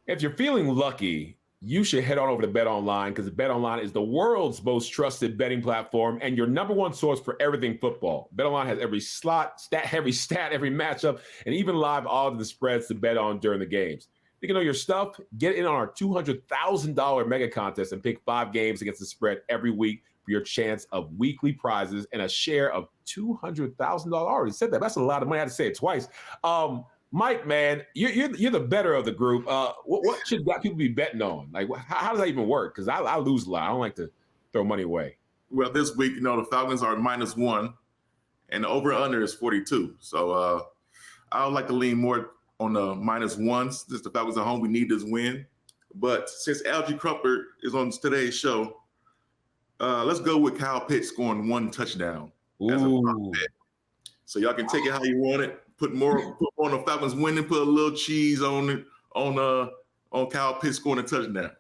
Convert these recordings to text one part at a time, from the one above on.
If you're feeling lucky, you should head on over to Bet Online because Bet Online is the world's most trusted betting platform and your number one source for everything football. Bet Online has every slot, every stat, every matchup, and even live odds and spreads to bet on during the games. You can know your stuff. Get in on our $200,000 mega contest and pick 5 games against the spread every week for your chance of weekly prizes and a share of $200,000. I already said that. That's a lot of money. I had to say it twice. Mike, man, you're the better of the group. What should people be betting on? Like, how does that even work? Because I lose a lot. I don't like to throw money away. Well, this week, the Falcons are -1, and the over/under is 42. So I would like to lean more on the -1s. Since the Falcons are home, we need this win. But since Alge Crumpler is on today's show, let's go with Kyle Pitts scoring 1 touchdown as a prop bet. So y'all can take it how you want it. Put more on the Falcons winning. Put a little cheese on it on Kyle Pitts scoring a touchdown.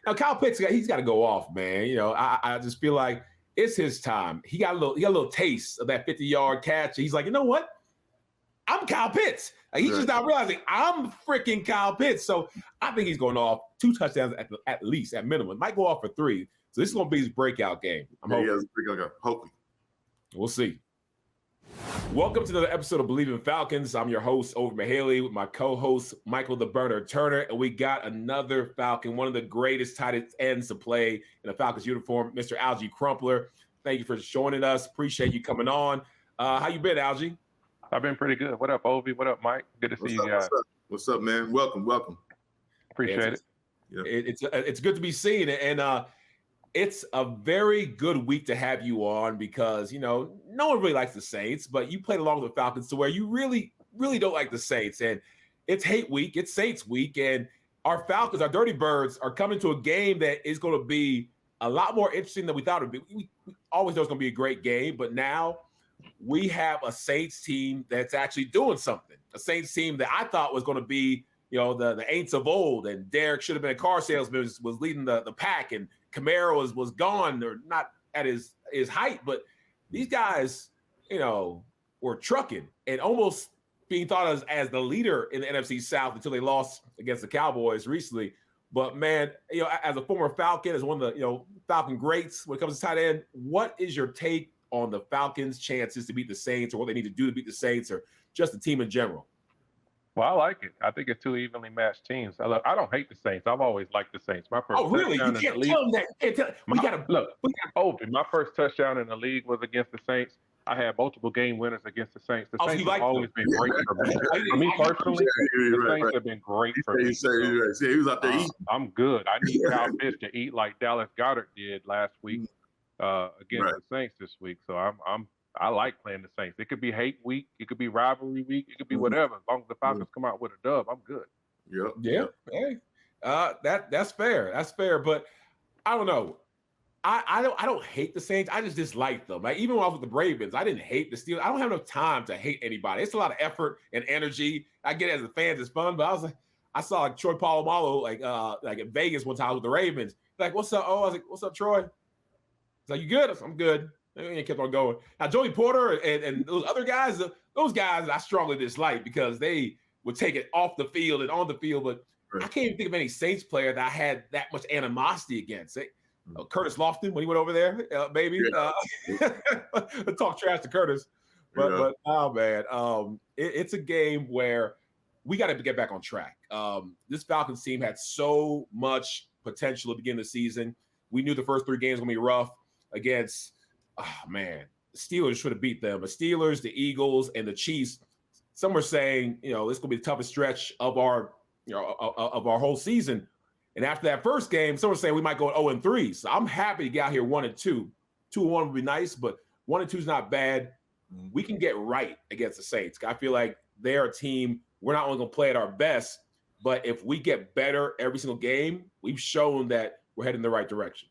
Now Kyle Pitts, he's got to go off, man. I just feel like it's his time. He got a little taste of that 50-yard catch. He's like, you know what? I'm Kyle Pitts. He's just not realizing I'm freaking Kyle Pitts. So I think he's going off 2 touchdowns at least, at minimum. Might go off for 3. So this is going to be his breakout game. Hopefully. We'll see. Welcome to another episode of Believe in Falcons. I'm your host, Ovie Mughelli, with my co-host, Michael the Burner Turner, and we got another Falcon, one of the greatest tight ends to play in a Falcons uniform, Mr. Alge Crumpler. Thank you for joining us. Appreciate you coming on. How you been, Alge? I've been pretty good. What up, Ovie? What up, Mike? Good to see you guys. What's up, man? Welcome. Appreciate it. Yeah. It's good to be seen, and it's a very good week to have you on because, no one really likes the Saints, but you played along with the Falcons to where you really, really don't like the Saints. And it's hate week, it's Saints week, and our Falcons, our Dirty Birds, are coming to a game that is going to be a lot more interesting than we thought it would be. We always know it's going to be a great game, but now we have a Saints team that's actually doing something. A Saints team that I thought was going to be, the Aints of old, and Derek should have been a car salesman, was leading the pack, and Camaro was gone, or not at his height, but these guys, were trucking and almost being thought as the leader in the NFC South until they lost against the Cowboys recently. But man, as a former Falcon, as one of the Falcon greats when it comes to tight end, what is your take on the Falcons' chances to beat the Saints, or what they need to do to beat the Saints, or just the team in general? Well, I like it. I think it's 2 evenly matched teams. I don't hate the Saints. I've always liked the Saints. My first really? You can't tell them that. My first touchdown in the league was against the Saints. I had multiple game winners against the Saints. The Saints have always been great for me. For me personally, the Saints have been great for me. He was out there eating. I'm good. I need Kyle Pitts to eat like Dallas Goedert did last week against the Saints this week. So I like playing the Saints. It could be hate week. It could be rivalry week. It could be whatever. As long as the Falcons come out with a dub, I'm good. Yeah. Hey, that's fair. That's fair. But I don't know. I don't hate the Saints. I just dislike them. Like, even when I was with the Ravens, I didn't hate the Steelers. I don't have enough time to hate anybody. It's a lot of effort and energy. I get it as a fan, it's fun. But I saw Troy Polamalu like at Vegas one time with the Ravens. Like, what's up? Oh, I was like, what's up, Troy? He's like, you good? I'm good. And kept on going. Now, Joey Porter and those other guys, those guys I strongly dislike because they would take it off the field and on the field. But I can't even think of any Saints player that I had that much animosity against. Curtis Lofton, when he went over there, maybe. Talk trash to Curtis. But oh, man, it's a game where we got to get back on track. This Falcons team had so much potential at the beginning of the season. We knew the first 3 games were going to be rough against – the Steelers should have beat them. The Steelers, the Eagles, and the Chiefs. Some were saying, it's going to be the toughest stretch of our whole season. And after that first game, some were saying we might go 0-3. So I'm happy to get out here 1-2. 2-1 would be nice, but 1-2 is not bad. We can get right against the Saints. I feel like they're a team. We're not only going to play at our best, but if we get better every single game, we've shown that we're heading in the right direction.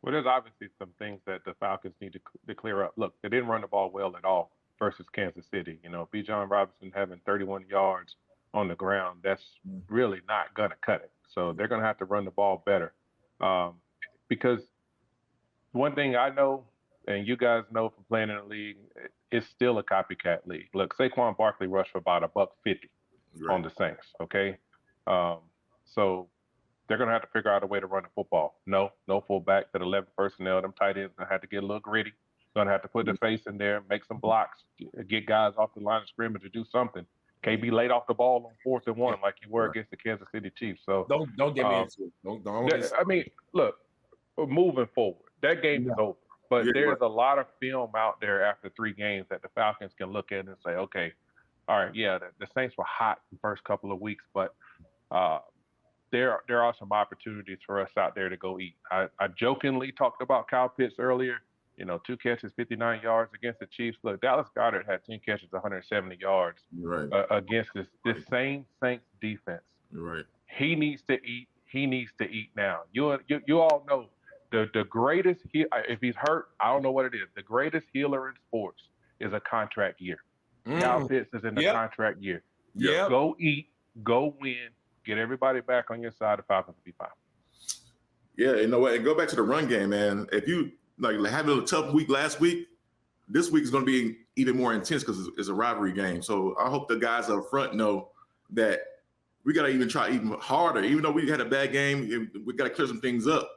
Well, there's obviously some things that the Falcons need to clear up. Look, they didn't run the ball well at all versus Kansas City. Bijan Robinson having 31 yards on the ground, that's really not going to cut it. So they're going to have to run the ball better. Because one thing I know, and you guys know from playing in the league, it's still a copycat league. Look, Saquon Barkley rushed for about $150 on the Saints, okay? So they're going to have to figure out a way to run the football. No fullback, that 11 personnel. Them tight ends going to have to get a little gritty. Going to have to put their face in there, make some blocks, get guys off the line of scrimmage to do something. Can't be laid off the ball on 4th and 1 like you were against the Kansas City Chiefs. So don't get me into it. I mean, look, moving forward, that game is over. But there's a lot of film out there after 3 games that the Falcons can look at and say, okay, all right, yeah, the Saints were hot the first couple of weeks, but there are some opportunities for us out there to go eat. I jokingly talked about Kyle Pitts earlier. 2 catches, 59 yards against the Chiefs. Look, Dallas Goedert had 10 catches, 170 yards against this same Saints defense. Right. He needs to eat. He needs to eat now. You all know the greatest if he's hurt, I don't know what it is. The greatest healer in sports is a contract year. Kyle Pitts is in the contract year. Yeah. Go eat, go win, get everybody back on your side. The Falcons will be fine. Yeah, you know what? And go back to the run game, man. If you having a tough week last week, this week is going to be even more intense because it's a rivalry game. So I hope the guys up front know that we got to even try even harder. Even though we had a bad game, we got to clear some things up.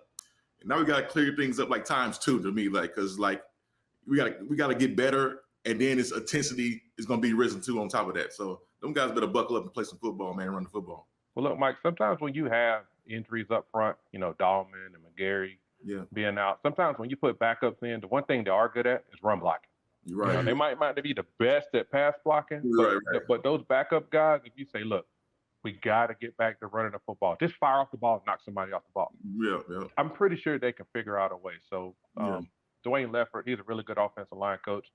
And now we got to clear things up like times 2 to me, because we got to get better, and then its intensity is going to be risen too on top of that. So them guys better buckle up and play some football, man, run the football. Well, look, Mike, sometimes when you have injuries up front, Dahlman and Mughelli being out, sometimes when you put backups in, the one thing they are good at is run blocking. You're right. They might not be the best at pass blocking, but those backup guys, if you say, look, we got to get back to running the football, just fire off the ball and knock somebody off the ball. Yeah. I'm pretty sure they can figure out a way. So Dwayne Leffert, he's a really good offensive line coach.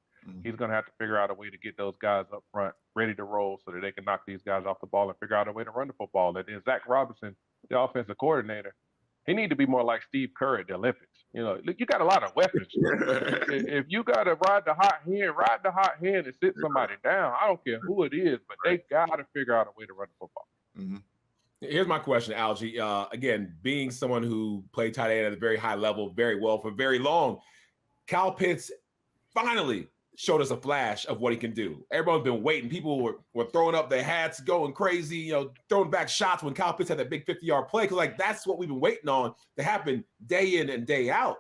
He's going to have to figure out a way to get those guys up front ready to roll so that they can knock these guys off the ball and figure out a way to run the football. And then Zach Robinson, the offensive coordinator, he need to be more like Steve Kerr at the Olympics. You got a lot of weapons. If you got to ride the hot hand and sit somebody down. I don't care who it is, but they got to figure out a way to run the football. Here's my question, Alge. Again, being someone who played tight end at a very high level very well for very long, Kyle Pitts finally showed us a flash of what he can do. Everyone's been waiting. People were throwing up their hats, going crazy, throwing back shots when Kyle Pitts had that big 50-yard play. Because that's what we've been waiting on to happen day in and day out.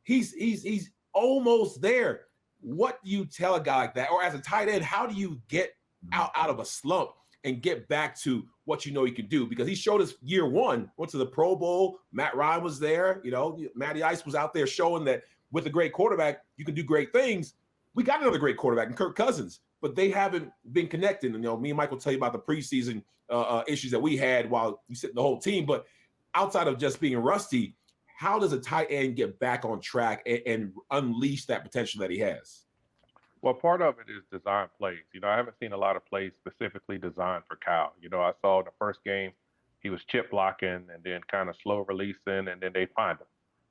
He's almost there. What do you tell a guy like that? Or as a tight end, how do you get out of a slump and get back to what you know he can do? Because he showed us year 1, went to the Pro Bowl. Matt Ryan was there. Matty Ice was out there showing that with a great quarterback, you can do great things. We got another great quarterback in Kirk Cousins, but they haven't been connected. And, me and Mike will tell you about the preseason issues that we had while you sit the whole team. But outside of just being rusty, how does a tight end get back on track and unleash that potential that he has? Well, part of it is design plays. I haven't seen a lot of plays specifically designed for Kyle. I saw in the first game, he was chip blocking and then kind of slow releasing, and then they find him.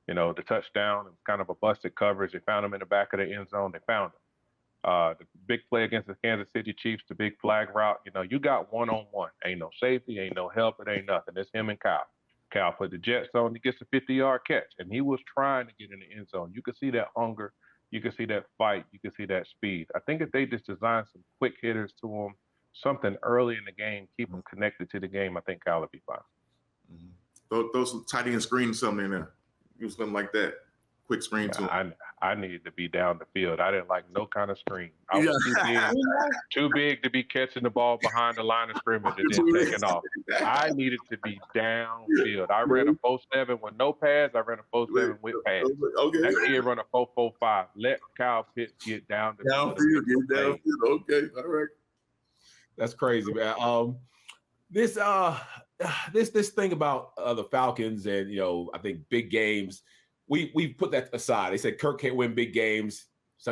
The touchdown, it was kind of a busted coverage. They found him in the back of the end zone. They found him. The big play against the Kansas City Chiefs, the big flag route, you got one-on-one. Ain't no safety, ain't no help, it ain't nothing. It's him and Kyle. Kyle put the jet zone, he gets a 50-yard catch, and he was trying to get in the end zone. You could see that hunger. You could see that fight. You could see that speed. I think if they just design some quick hitters to him, something early in the game, keep him connected to the game, I think Kyle would be fine. Those tight end screens, something in there. Use something like that. Quick screen to him. I needed to be down the field. I didn't like no kind of screen. I was too big to be catching the ball behind the line of scrimmage and then taking off. I needed to be downfield. I ran a 4.7 with no pads. I ran a 4.7 with pads. Okay. That kid run a 4.45. Let Kyle Pitts get down the field. Downfield. Okay. All right. That's crazy, man. This thing about the Falcons and I think big games, we put that aside. They said Kirk can't win big games.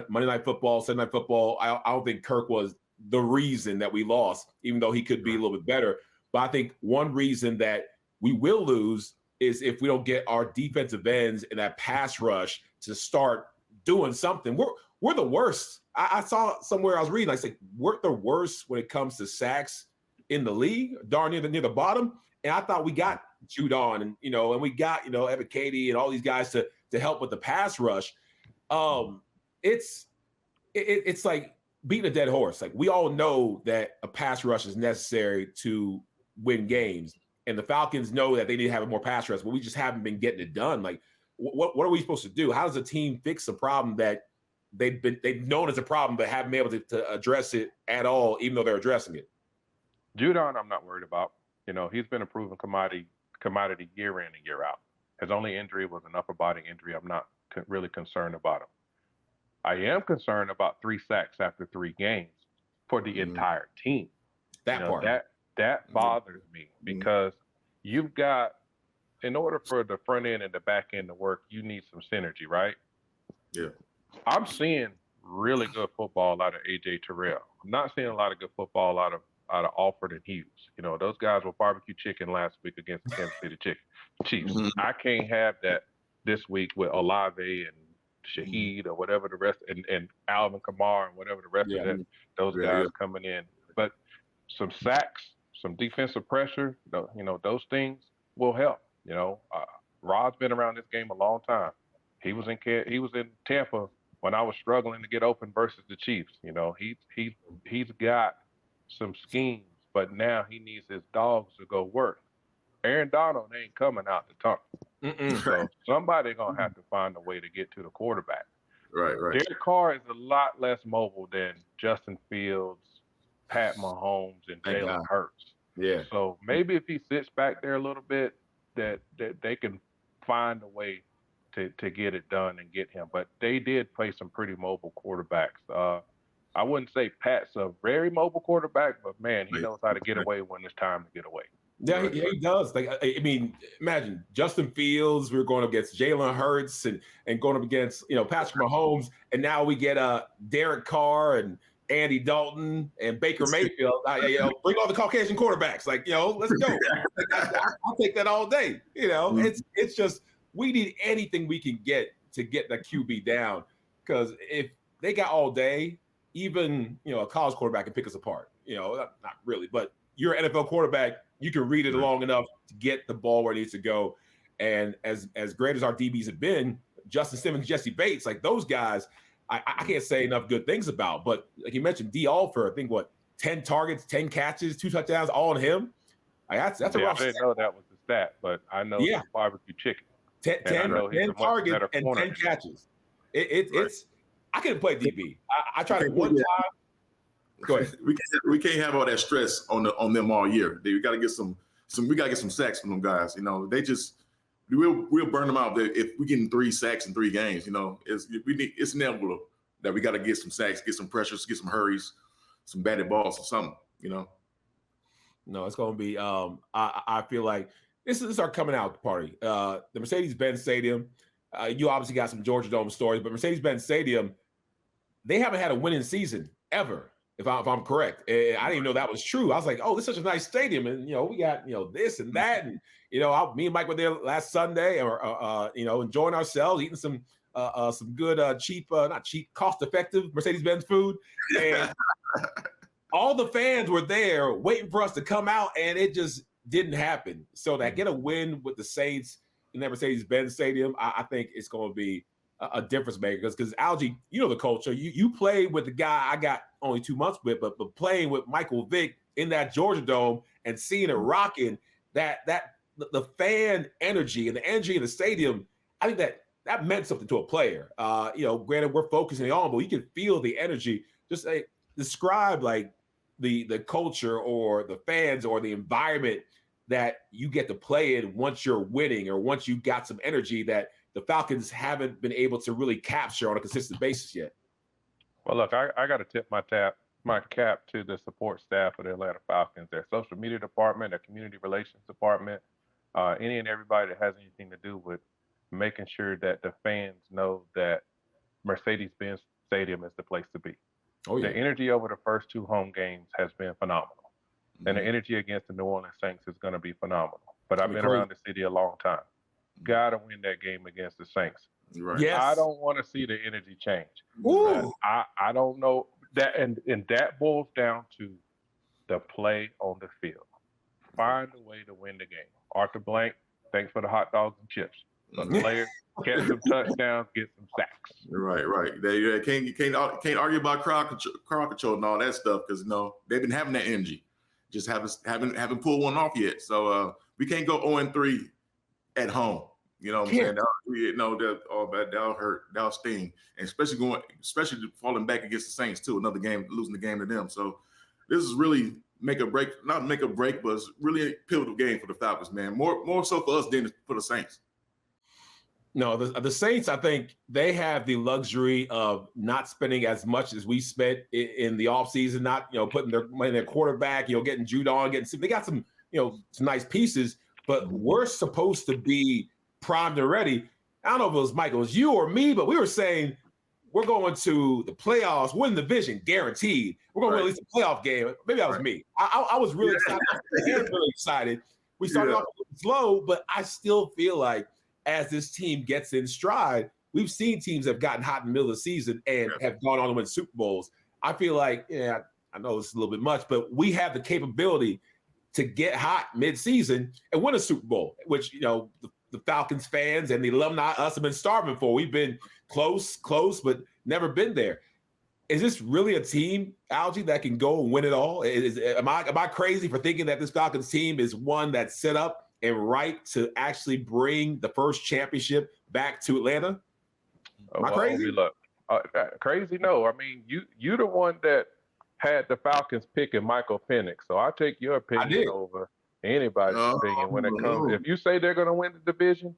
Monday Night Football, Sunday Night Football. I don't think Kirk was the reason that we lost, even though he could be a little bit better. But I think one reason that we will lose is if we don't get our defensive ends and that pass rush to start doing something. We're the worst. I saw somewhere I was reading, I said we're the worst when it comes to sacks in the league, darn near the bottom. And I thought we got Judon and and we got Evan Katie and all these guys to help with the pass rush. It's like beating a dead horse. Like we all know that a pass rush is necessary to win games. and the Falcons know that they need to have a more pass rush, but we just haven't been getting it done. Like, what are we supposed to do? How does a team fix a problem that they've known as a problem, but haven't been able to address it at all, even though they're addressing it? Judon, I'm not worried about. He's been a proven commodity year in and year out. His only injury was an upper body injury. I'm not really concerned about him. I am concerned about 3 sacks after 3 games for the entire team. That part. That bothers me because you've got, in order for the front end and the back end to work, you need some synergy, right? Yeah. I'm seeing really good football out of AJ Terrell. I'm not seeing a lot of good football out of Alford and Hughes. Those guys were barbecue chicken last week against the Kansas City Chiefs. I can't have that this week with Olave and Shaheed or whatever the rest, and Alvin Kamara and whatever the rest of those guys coming in. But some sacks, some defensive pressure, those things will help. Rod's been around this game a long time. He was in Tampa when I was struggling to get open versus the Chiefs. He's got some schemes, but now he needs his dogs to go work. Aaron Donald ain't coming out the tunnel. So somebody gonna have to find a way to get to the quarterback. Right. Derek Carr is a lot less mobile than Justin Fields, Pat Mahomes, and Jalen Hurts. Yeah. So maybe if he sits back there a little bit, that they can find a way to get it done and get him. But they did play some pretty mobile quarterbacks. I wouldn't say Pat's a very mobile quarterback, but man, he knows how to get away when it's time to get away. Yeah, he does. Like, I mean, imagine Justin Fields. We're going up against Jalen Hurts and going up against Patrick Mahomes, and now we get Derek Carr and Andy Dalton and Baker Mayfield. Bring all the Caucasian quarterbacks. Like, let's go. I'll take that all day. It's just we need anything we can get to get the QB down, because if they got all day, even a college quarterback can pick us apart. Not really, but you're an NFL quarterback. You can read it long enough to get the ball where it needs to go. And as great as our DBs have been, Justin Simmons, Jesse Bates, like those guys, I can't say enough good things about. But like you mentioned, D. Alford, I think 10 targets, 10 catches, 2 touchdowns, all on him. That's a rough. I didn't know that was the stat, but I know it's barbecue chicken. 10 targets and 10 catches. It's I couldn't play DB. I tried it one time. Go ahead. We can't have all that stress on them all year. We got to get some. We got to get some sacks from them guys. They just we'll burn them out if we get 3 sacks in 3 games. It's inevitable that we got to get some sacks, get some pressures, get some hurries, some batted balls or something. No, it's going to be. I feel like this is our coming out party. The Mercedes-Benz Stadium. You obviously got some Georgia Dome stories, but Mercedes-Benz Stadium, they haven't had a winning season ever. If I'm correct, and I didn't even know that was true. I was like, "Oh, this is such a nice stadium," and we got this and that, and me and Mike were there last Sunday, or enjoying ourselves, eating some good cheap, not cheap, cost-effective Mercedes-Benz food, and all the fans were there waiting for us to come out, and it just didn't happen. So to get a win with the Saints in that Mercedes-Benz Stadium, I think it's going to be a difference maker, because Alge, the culture. You played with the guy I got only 2 months with, but playing with Michael Vick in that Georgia Dome and seeing it rocking, that the fan energy and the energy in the stadium, I think that meant something to a player. Granted we're focusing on, but you can feel the energy. Just describe like the culture or the fans or the environment that you get to play in once you're winning, or once you got some energy that the Falcons haven't been able to really capture on a consistent basis yet. Well, look, I got to tip my cap to the support staff of the Atlanta Falcons, their social media department, their community relations department, any and everybody that has anything to do with making sure that the fans know that Mercedes-Benz Stadium is the place to be. Oh, yeah. The energy over the first 2 home games has been phenomenal. And the energy against the New Orleans Saints is going to be phenomenal. But I've been around the city a long time. Got to win that game against the Saints. Right. Yes. I don't want to see the energy change. Ooh. I don't know that, and that boils down to the play on the field. Find a way to win the game. Arthur Blank, thanks for the hot dogs and chips. The players catch some touchdowns, get some sacks. Right. They can't argue about crowd control and all that stuff, because they've been having that energy. just haven't pulled one off yet. So we can't go 0-3 at home. You know what I'm saying? That'll hurt. That'll sting. And especially falling back against the Saints too. Another game, losing the game to them. So this is really not make a break, but it's really a pivotal game for the Falcons, man. More so for us than for the Saints. No, the Saints, I think they have the luxury of not spending as much as we spent in the offseason, not, putting their money in their quarterback, getting Judon, they got some, some nice pieces, but we're supposed to be primed and ready. I don't know if it was Michael, it was you or me, but we were saying we're going to the playoffs, win the division, guaranteed. We're going to release a playoff game. Maybe that was me. I was really excited. I was really excited. We started off slow, but I still feel like as this team gets in stride, we've seen teams have gotten hot in the middle of the season and have gone on to win Super Bowls. I feel like, I know it's a little bit much, but we have the capability to get hot mid-season and win a Super Bowl, which, the Falcons fans and the alumni, us, have been starving for. We've been close, but never been there. Is this really a team, Alge, that can go and win it all? Am I crazy for thinking that this Falcons team is one that's set up and right to actually bring the first championship back to Atlanta? Am I crazy? Look, crazy? No. I mean, you the one that had the Falcons picking Michael Penix, so I'll take your opinion over anybody's opinion when it comes. If you say they're going to win the division,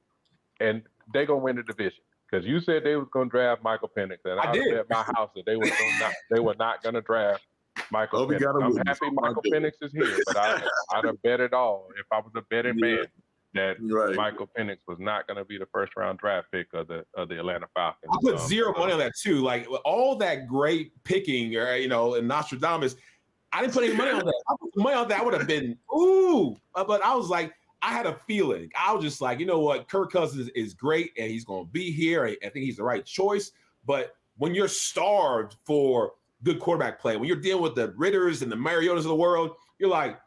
and they're going to win the division, because you said they was going to draft Michael Penix, and I bet at my house that they were not going to draft Michael Penix. I'm happy Michael Penix is here, but I'd have bet it all if I was a betting man that Michael Penix was not going to be the first round draft pick of the Atlanta Falcons. I put zero money on that too. Like all that great picking, and Nostradamus, I didn't put any money on that. I put money on that. I would have been but I was like, I had a feeling. I was just like, you know what, Kirk Cousins is great and he's going to be here. I think he's the right choice. But when you're starved for good quarterback play, when you're dealing with the Ritters and the Mariotas of the world, you're like,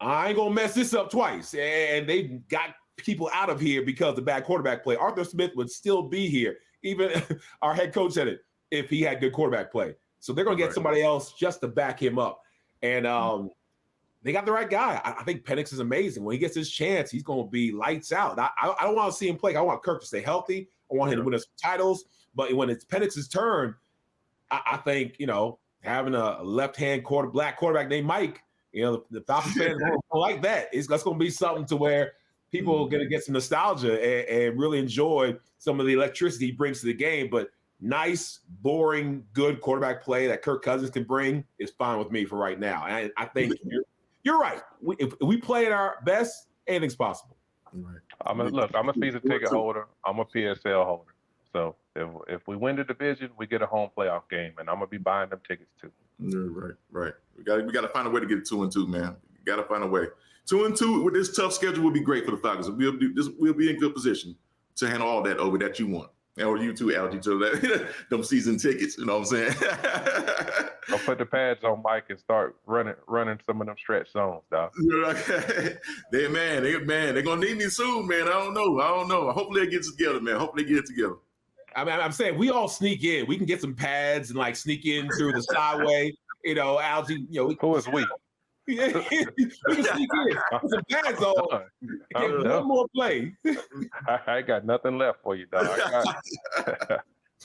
I ain't gonna mess this up twice. And they got people out of here because of bad quarterback play. Arthur Smith would still be here. Even our head coach said it, if he had good quarterback play. So they're gonna get somebody else just to back him up. And they got the right guy. I think Penix is amazing. When he gets his chance, he's gonna be lights out. I don't want to see him play. I want Kirk to stay healthy. I want him to win us titles. But when it's Penix's turn, I think, having a left-hand black quarterback named Mike, the Falcons fans don't like that. That's going to be something to where people are going to get some nostalgia and really enjoy some of the electricity he brings to the game. But nice, boring, good quarterback play that Kirk Cousins can bring is fine with me for right now. And I think you're right. If we play at our best, anything's possible. Right. I'm a season ticket holder. I'm a PSL holder. So if we win the division, we get a home playoff game, and I'm gonna be buying them tickets too. Right. We got to find a way to get 2-2, man. We got to find a way. 2-2 with this tough schedule would be great for the Falcons. We'll be in good position to handle all that over that you want, or you too, Alge. So that them season tickets. You know what I'm saying? I'll put the pads on Mike and start running some of them stretch zones, dog. They're gonna need me soon, man. I don't know. Hopefully it gets together, man. Hopefully they get it together. I mean, I'm saying we all sneak in. We can get some pads and like sneak in through the sideway. Alge, Who is we? We can sneak in. Put some pads on. Get one more play. I ain't got nothing left for you, dog.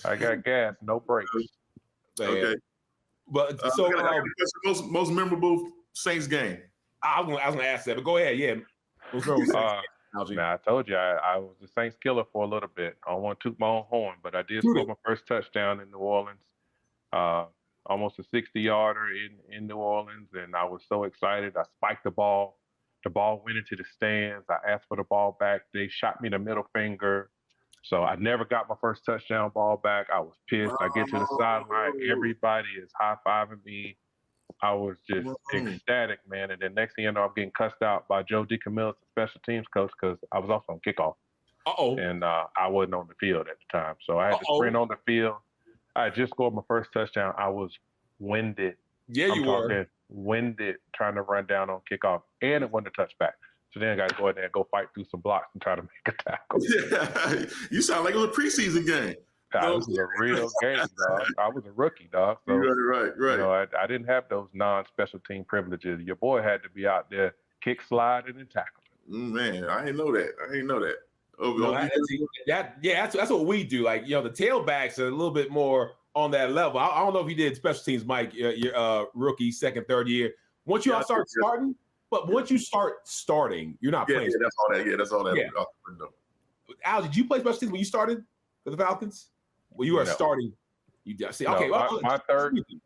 I got gas, no brakes. Okay. But most memorable Saints game. I was gonna ask that, but go ahead. Yeah. I told you I was the Saints killer for a little bit. I don't want to toot my own horn, but I did score my first touchdown in New Orleans. Almost a 60-yarder in New Orleans, and I was so excited. I spiked the ball. The ball went into the stands. I asked for the ball back. They shot me the middle finger. So I never got my first touchdown ball back. I was pissed. I get to the sideline. Everybody is high-fiving me. I was just ecstatic, man. And then next thing you know, I'm getting cussed out by Joe DeCamillo, the special teams coach, because I was also on kickoff. And I wasn't on the field at the time. So I had to sprint on the field. I had just scored my first touchdown. I was winded. Yeah, you were. Winded trying to run down on kickoff. And it wasn't a touchback. So then I got to go in there and go fight through some blocks and try to make a tackle. Yeah. You sound like it was a preseason game. No, This was a real game, dog. I was a rookie, dog. So right. you know, I didn't have those non-special team privileges. Your boy had to be out there kick, sliding, and tackling. Man, I didn't know that. No, that's what we do. Like, the tailbacks are a little bit more on that level. I don't know if you did special teams, Mike, your rookie, second, third year. Once you all start starting, but once you start starting, you're not playing. Yeah, that's all that. Yeah, that's all that. Yeah. Al, did you play special teams when you started for the Falcons? Well, you are starting. You see, okay. No,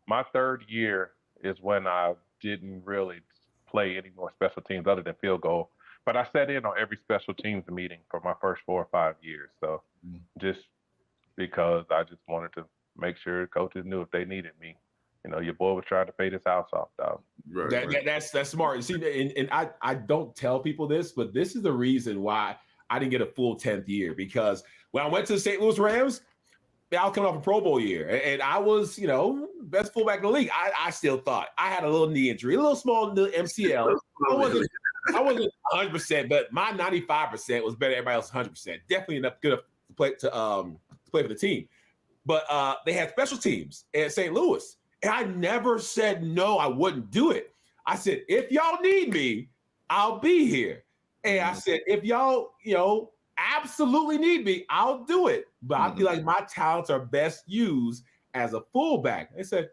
my third year is when I didn't really play any more special teams other than field goal. But I sat in on every special teams meeting for my first 4 or 5 years. So just because I just wanted to make sure coaches knew if they needed me. Your boy was trying to pay this house off, dog. Right. That's smart. See, and I don't tell people this, but this is the reason why I didn't get a full 10th year, because when I went to the St. Louis Rams, I was coming off a Pro Bowl year, and I was, best fullback in the league. I still thought I had a little knee injury, a little small MCL. I wasn't 100%, but my 95% was better than everybody else 100%. Definitely enough good to play for the team. But they had special teams at St. Louis, and I never said no, I wouldn't do it. I said, if y'all need me, I'll be here. And I said, if y'all, absolutely need me, I'll do it. But I feel like my talents are best used as a fullback. They said,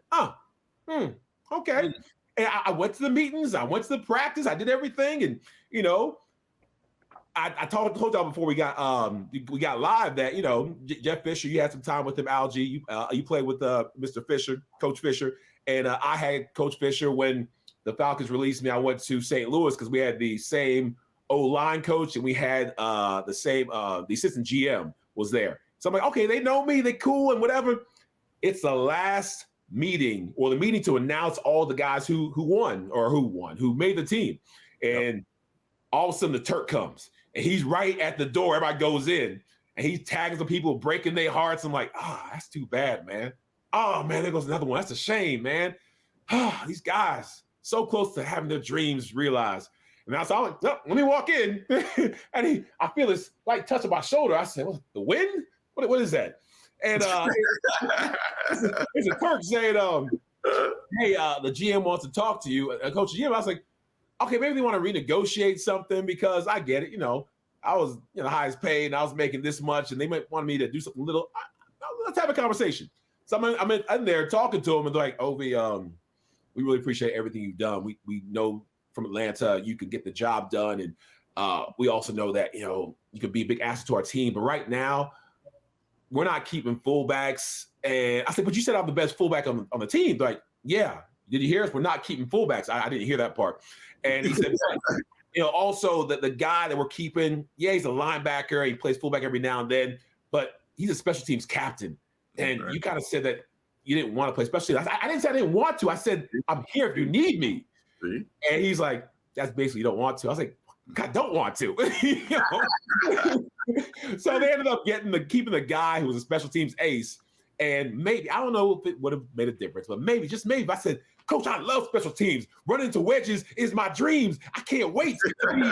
okay. And I went to the meetings, I went to the practice, I did everything. And, I told y'all before we got live that, Jeff Fisher, you had some time with him, Alge. You played with Mr. Fisher, Coach Fisher. And I had Coach Fisher when the Falcons released me. I went to St. Louis because we had the same O-line coach, and we had the same the assistant GM was there. So I'm like, okay, they know me, they cool and whatever. It's the last meeting, or the meeting to announce all the guys who made the team. And all of a sudden the Turk comes, and he's right at the door. Everybody goes in, and he tags the people breaking their hearts. I'm like, that's too bad, man. Oh man, there goes another one. That's a shame, man. These guys so close to having their dreams realized. And I was like, let me walk in. And I feel this light touch on my shoulder. I said, what, the wind? What is that? And it's a Kirk saying, hey, the GM wants to talk to you. Coach GM, I was like, okay, maybe they want to renegotiate something, because I get it. I was the highest paid, and I was making this much, and they might want me to do something little. Let's have a conversation. So I'm in there talking to them, and they're like, Ovie, we really appreciate everything you've done. We know from Atlanta you can get the job done, and we also know that you could be a big asset to our team. But right now, we're not keeping fullbacks. And I said, but you said I'm the best fullback on the team. They're like, yeah. Did you hear us? We're not keeping fullbacks. I didn't hear that part. And he said, also that the guy that we're keeping, he's a linebacker. He plays fullback every now and then, but he's a special teams captain. And you kind of said that you didn't want to play special teams. I didn't say I didn't want to. I said, I'm here if you need me. And he's like, that's basically you don't want to. I was like, I don't want to. So they ended up keeping the guy who was a special teams ace. And maybe, I don't know if it would have made a difference, but maybe, just maybe, if I said, Coach, I love special teams. Running into wedges is my dreams. I can't wait to be,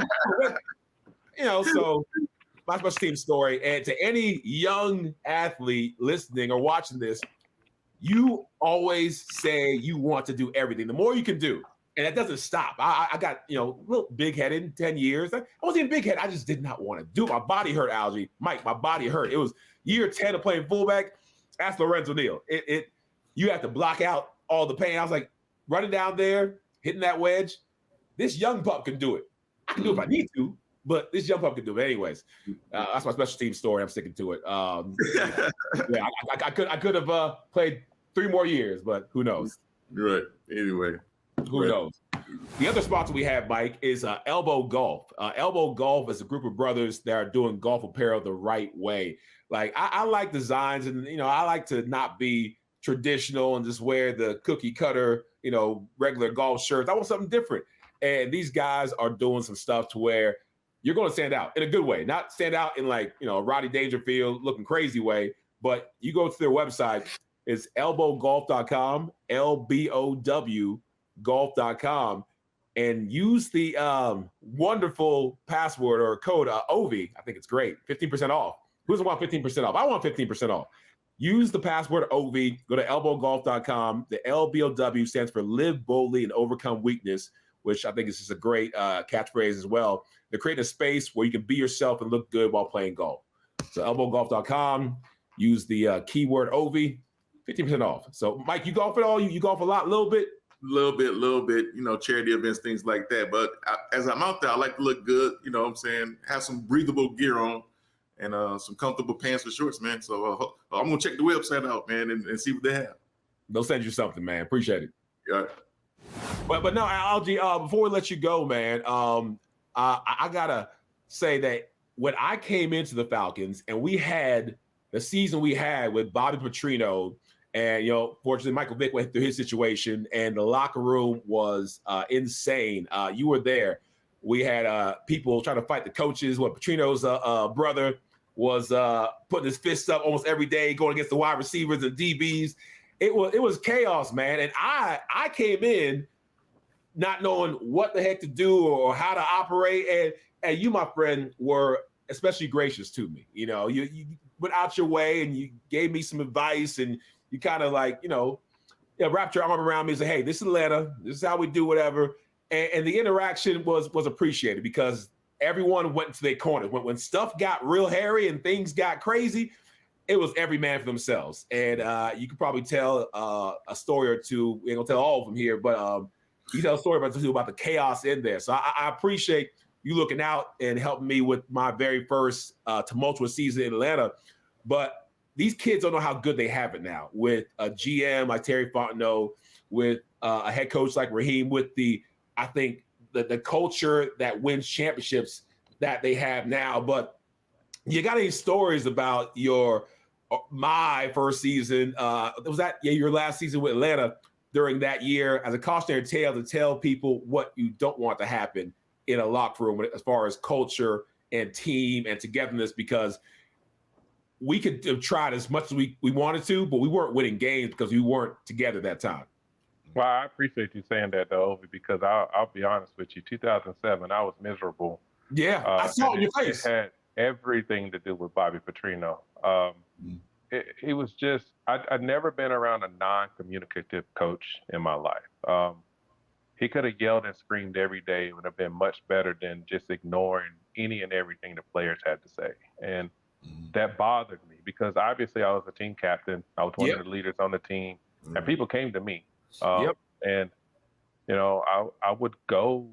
so my special teams story. And to any young athlete listening or watching this, you always say you want to do everything. The more you can do. And that doesn't stop. I got, a little big-headed in 10 years. I wasn't even big-headed. I just did not want to do it. My body hurt, Alge. Mike, my body hurt. It was year 10 of playing fullback. Ask Lorenzo Neal. You have to block out all the pain. I was like, running down there, hitting that wedge. This young pup can do it. I can do it if I need to, but this young pup can do it anyways. That's my special team story. I'm sticking to it. I could have played 3 more years, but who knows? Right. Anyway. Who knows? The other sponsor we have, Mike, is LBOW Golf. LBOW Golf is a group of brothers that are doing golf apparel the right way. Like, I like designs, and, I like to not be traditional and just wear the cookie cutter, regular golf shirts. I want something different. And these guys are doing some stuff to where you're going to stand out in a good way, not stand out in like, Rodney Dangerfield looking crazy way, but you go to their website. It's elbowgolf.com, LBOW golf.com, and use the wonderful password or code Ovie. I think it's great. 15% off. Who doesn't want 15% off? I want 15% off. use the password Ovie. Go to elbowgolf.com. The LBOW stands for Live Boldly and Overcome Weakness, which I think is just a great catchphrase as well. They're creating a space where you can be yourself and look good while playing golf. So elbowgolf.com. Use the keyword Ovie, 50% off. So, Mike, you golf at all? You golf a lot, a little bit? Little bit, charity events, things like that. But as I'm out there, I like to look good, you know what I'm saying? Have some breathable gear on and some comfortable pants or shorts, man. So I'm going to check the website out, man, and see what they have. They'll send you something, man. Appreciate it. Yeah. But no, Alge, before we let you go, man, I got to say that when I came into the Falcons and we had the season we had with Bobby Petrino, and, fortunately, Michael Vick went through his situation, and the locker room was insane. You were there. We had people trying to fight the coaches. Petrino's brother was putting his fists up almost every day, going against the wide receivers and DBs. It was chaos, man. And I came in not knowing what the heck to do or how to operate. And you, my friend, were especially gracious to me. You went out your way and you gave me some advice, and you kind of wrapped your arm around me and said, hey, this is Atlanta. This is how we do whatever. And the interaction was appreciated because everyone went to their corner. When stuff got real hairy and things got crazy, it was every man for themselves. And you could probably tell a story or two. We ain't gonna tell all of them here, but you tell a story about the chaos in there. So I appreciate you looking out and helping me with my very first tumultuous season in Atlanta. But these kids don't know how good they have it now with a GM like Terry Fontenot, with a head coach like Raheem, with the culture that wins championships that they have now. But you got any stories about my first season? Your last season with Atlanta during that year as a cautionary tale to tell people what you don't want to happen in a locker room as far as culture and team and togetherness, because we could have tried as much as we wanted to, but we weren't winning games because we weren't together that time. Well, I appreciate you saying that, though, Ovie, because I'll be honest with you. 2007, I was miserable. Yeah, I saw it in your face. It had everything to do with Bobby Petrino. It was just, I'd never been around a non-communicative coach in my life. He could have yelled and screamed every day. It would have been much better than just ignoring any and everything the players had to say. And that bothered me because obviously I was a team captain. I was one of the leaders on the team, and people came to me. And, I would go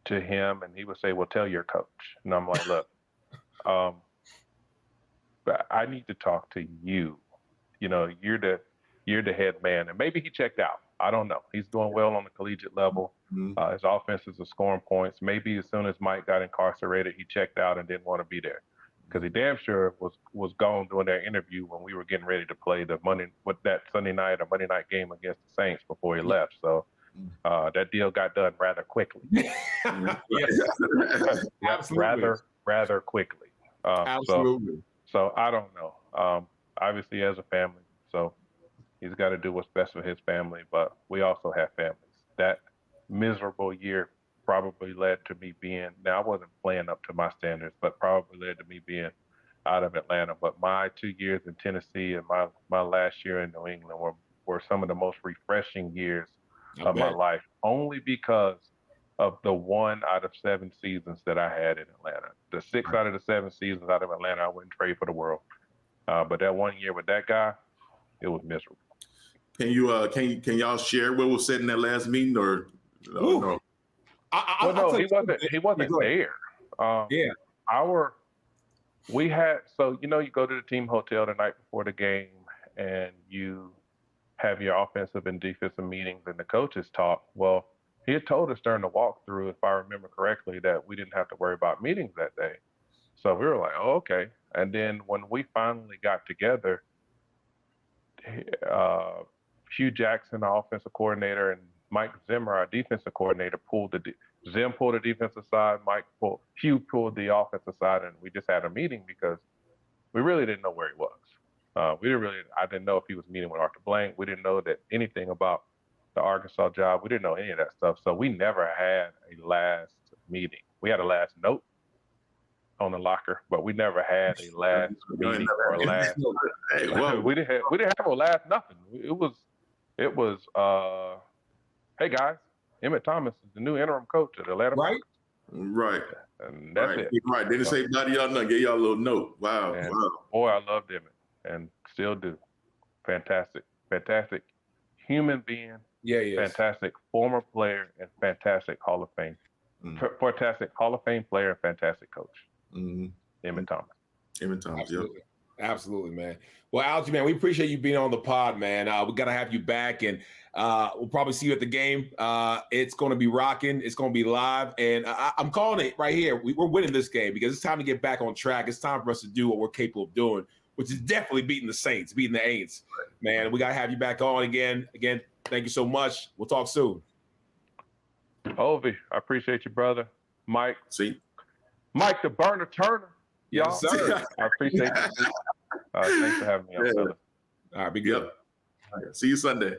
to him and he would say, well, tell your coach. And I'm like, look, but I need to talk to you. You're the head man. And maybe he checked out. I don't know. He's doing well on the collegiate level. His offenses are scoring points. Maybe as soon as Mike got incarcerated, he checked out and didn't want to be there. Because he damn sure was gone during that interview when we were getting ready to play that Sunday night or Monday night game against the Saints before he left. So that deal got done rather quickly. rather quickly. Absolutely. So I don't know. Obviously, as a family, so he's got to do what's best for his family. But we also have families. That miserable year probably led to me being, now I wasn't playing up to my standards, but probably led to me being out of Atlanta. But my 2 years in Tennessee and my last year in New England were some of the most refreshing years of my life, only because of the 1 out of 7 seasons that I had in Atlanta. The 6 out of the 7 seasons out of Atlanta, I wouldn't trade for the world. But that 1 year with that guy, it was miserable. Can y'all share what was said in that last meeting, or no? He wasn't there. We had, you go to the team hotel the night before the game and you have your offensive and defensive meetings and the coaches talk. Well, he had told us during the walkthrough, if I remember correctly, that we didn't have to worry about meetings that day. So we were like, oh, okay. And then when we finally got together, Hugh Jackson, our offensive coordinator, and Mike Zimmer, our defensive coordinator, Zim pulled the defensive side, Hugh pulled the offensive side, and we just had a meeting because we really didn't know where he was. I didn't know if he was meeting with Arthur Blank. We didn't know anything about the Arkansas job. We didn't know any of that stuff. So we never had a last meeting. We had a last note, on the locker, but we never had a last meeting or a last. Hey, well, we didn't have a last nothing. It was hey guys, Emmett Thomas is the new interim coach at Atlanta. Right. Right. And that's it. Right. They didn't say body y'all nothing. Gave y'all a little note. Wow. And Wow. boy, I loved Emmett and still do. Fantastic human being. Yeah, he is. Fantastic former player and fantastic Hall of Fame. Fantastic Hall of Fame player and fantastic coach. Emmett Thomas. Emmett Thomas. Absolutely. Absolutely, man. Well, Alge, man, we appreciate you being on the pod, man. We got to have you back, and we'll probably see you at the game. It's going to be rocking. It's going to be live, and I'm calling it right here. We're winning this game because it's time to get back on track. It's time for us to do what we're capable of doing, which is definitely beating the Saints, beating the Aints. Man, we got to have you back on again. Again, thank you so much. We'll talk soon. Ovie, I appreciate you, brother. Mike. See? Mike the Burner Turner. Y'all. Yes, sir. I appreciate you. Thanks for having me on, brother. All right, be good. Yep. See you Sunday.